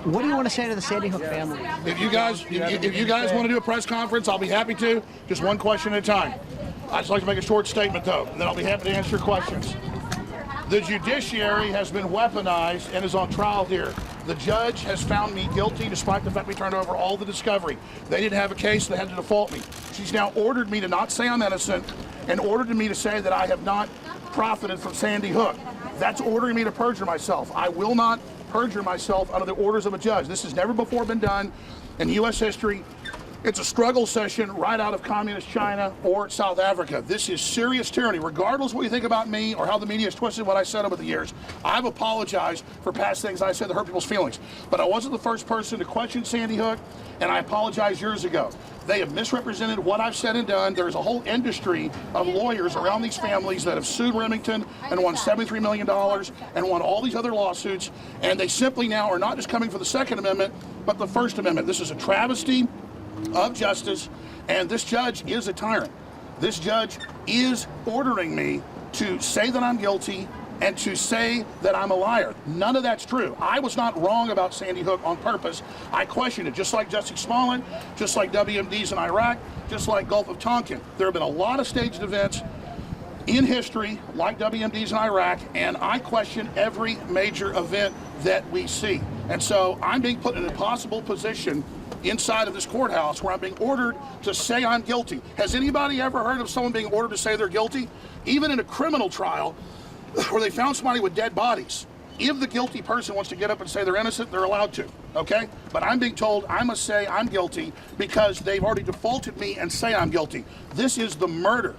What do you want to say to the Sandy Hook family? If you guys want to do a press conference, I'll be happy to. Just one question at a time. I'd just like to make a short statement, though, and then I'll be happy to answer your questions. The judiciary has been weaponized and is on trial here. The judge has found me guilty despite the fact we turned over all the discovery. They didn't have a case, they had to default me. She's now ordered me to not say I'm innocent and ordered me to say that I have not profited from Sandy Hook. That's ordering me to perjure myself. I will not perjure myself under the orders of a judge. This has never before been done in U.S. history. It's a struggle session right out of communist China or South Africa. This is serious tyranny. Regardless of what you think about me or how the media has twisted what I said over the years, I've apologized for past things I said that hurt people's feelings. But I wasn't the first person to question Sandy Hook, and I apologized years ago. They have misrepresented what I've said and done. There's a whole industry of lawyers around these families that have sued Remington and won $73 million and won all these other lawsuits, and they simply now are not just coming for the Second Amendment, but the First Amendment. This is a travesty of justice, and this judge is a tyrant. This judge is ordering me to say that I'm guilty and to say that I'm a liar. None of that's true. I was not wrong about Sandy Hook on purpose. I questioned it, just like Jesse Smollett, just like WMDs in Iraq, just like Gulf of Tonkin. There have been a lot of staged events in history, like WMDs in Iraq, and I question every major event that we see. And so I'm being put in an impossible position inside of this courthouse where I'm being ordered to say I'm guilty. Has anybody ever heard of someone being ordered to say they're guilty? Even in a criminal trial where they found somebody with dead bodies, if the guilty person wants to get up and say they're innocent, they're allowed to, okay? But I'm being told I must say I'm guilty because they've already defaulted me and say I'm guilty. This is the murder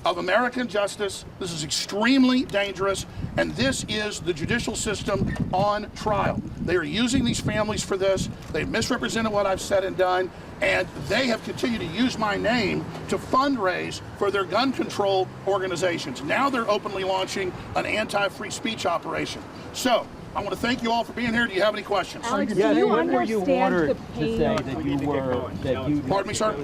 of American justice. This is extremely dangerous, and this is the judicial system on trial. They are using these families for this. They've misrepresented what I've said and done, and they have continued to use my name to fundraise for their gun control organizations. Now they're openly launching an anti-free speech operation. So I want to thank you all for being here. Do you have any questions? Alex, yes, do you when were you ordered the to pain say of that you were, Pardon me, sir?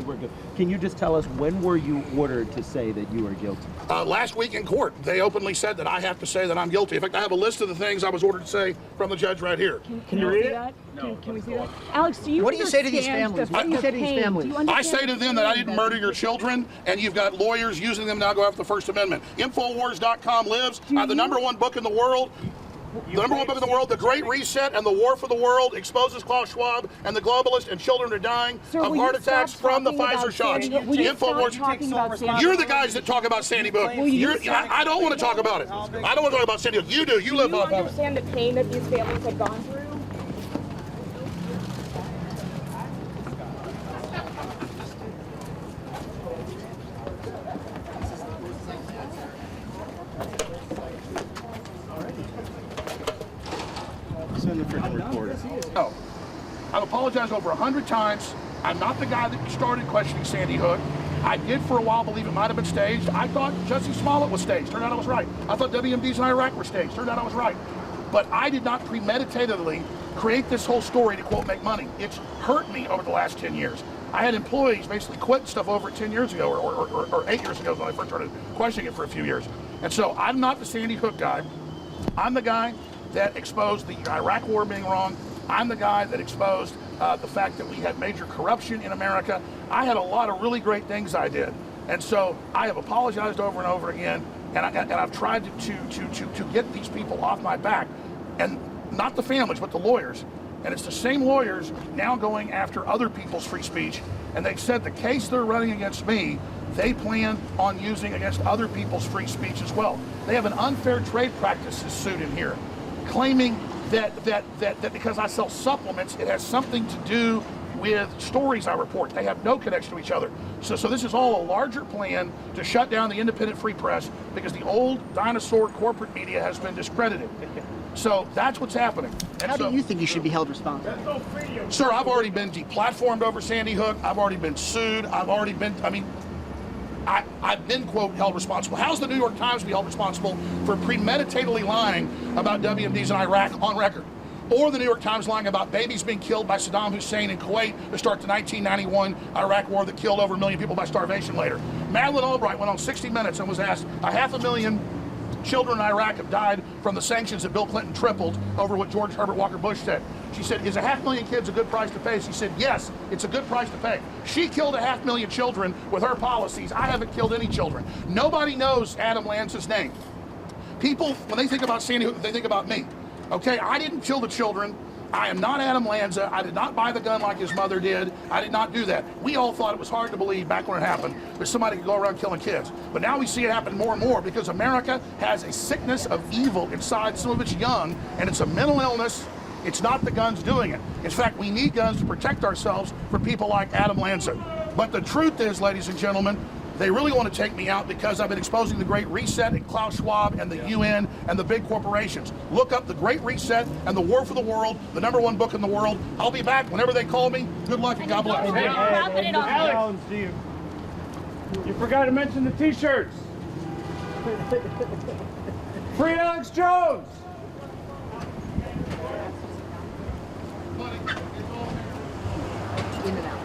Can you just tell us when were you ordered to say that you were guilty? Last week in court, they openly said that I have to say that I'm guilty. In fact, I have a list of the things I was ordered to say from the judge right here. Can you read it? Can we see that? Alex, do you What do you say to these understand families? the What do you say to these pain? families? Do you I understand say to the them that I pain didn't murder your children, and you've got lawyers using them now go after the First Amendment. Infowars.com lives. I have the #1 book in the world. The #1 book in the world, The Great Reset and the War for the World, exposes Klaus Schwab and the globalists, and children are dying of heart attacks from the Pfizer shots. Infowars. You're the guys that talk about Sandy Hook. I don't want to talk about it. I don't want to talk about Sandy Hook. You do. You live off of it. Do you understand the pain that these families have gone through? Send the freaking reporter. Oh, I've apologized over 100 times. I'm not the guy that started questioning Sandy Hook. I did for a while believe it might have been staged. I thought Jesse Smollett was staged. Turned out I was right. I thought WMDs in Iraq were staged. Turned out I was right. But I did not premeditatedly create this whole story to, quote, make money. It's hurt me over the last 10 years. I had employees basically quit stuff over 10 years ago or 8 years ago when I first started questioning it for a few years. And so I'm not the Sandy Hook guy. I'm the guy that exposed the Iraq war being wrong. I'm the guy that exposed the fact that we had major corruption in America. I had a lot of really great things I did. And so I have apologized over and over again, and I've tried to get these people off my back. And not the families, but the lawyers. And it's the same lawyers now going after other people's free speech. And they've said the case they're running against me, they plan on using against other people's free speech as well. They have an unfair trade practices suit in here, claiming that because I sell supplements, it has something to do with stories I report. They have no connection to each other. So this is all a larger plan to shut down the independent free press because the old dinosaur corporate media has been discredited. So that's what's happening. And How do you think you should be held responsible? Sir, I've already been deplatformed over Sandy Hook. I've already been sued. I've been, quote, held responsible. How's the New York Times be held responsible for premeditatedly lying about WMDs in Iraq on record? Or the New York Times lying about babies being killed by Saddam Hussein in Kuwait to start the 1991 Iraq war that killed over 1 million people by starvation later. Madeleine Albright went on 60 Minutes and was asked a 500,000 children in Iraq have died from the sanctions that Bill Clinton tripled over what George Herbert Walker Bush said. She said, is 500,000 kids a good price to pay? She said, yes, it's a good price to pay. She killed 500,000 children with her policies. I haven't killed any children. Nobody knows Adam Lanza's name. People, when they think about Sandy Hook, they think about me. Okay, I didn't kill the children. I am not Adam Lanza. I did not buy the gun like his mother did. I did not do that. We all thought it was hard to believe back when it happened that somebody could go around killing kids. But now we see it happen more and more because America has a sickness of evil inside. Some of it's young, and it's a mental illness. It's not the guns doing it. In fact, we need guns to protect ourselves from people like Adam Lanza. But the truth is, ladies and gentlemen, they really want to take me out because I've been exposing the Great Reset and Klaus Schwab and the UN and the big corporations. Look up the Great Reset and the War for the World, the #1 book in the world. I'll be back whenever they call me. Good luck and God bless. Alex, you forgot to mention the T-shirts. Free Alex Jones. In and out.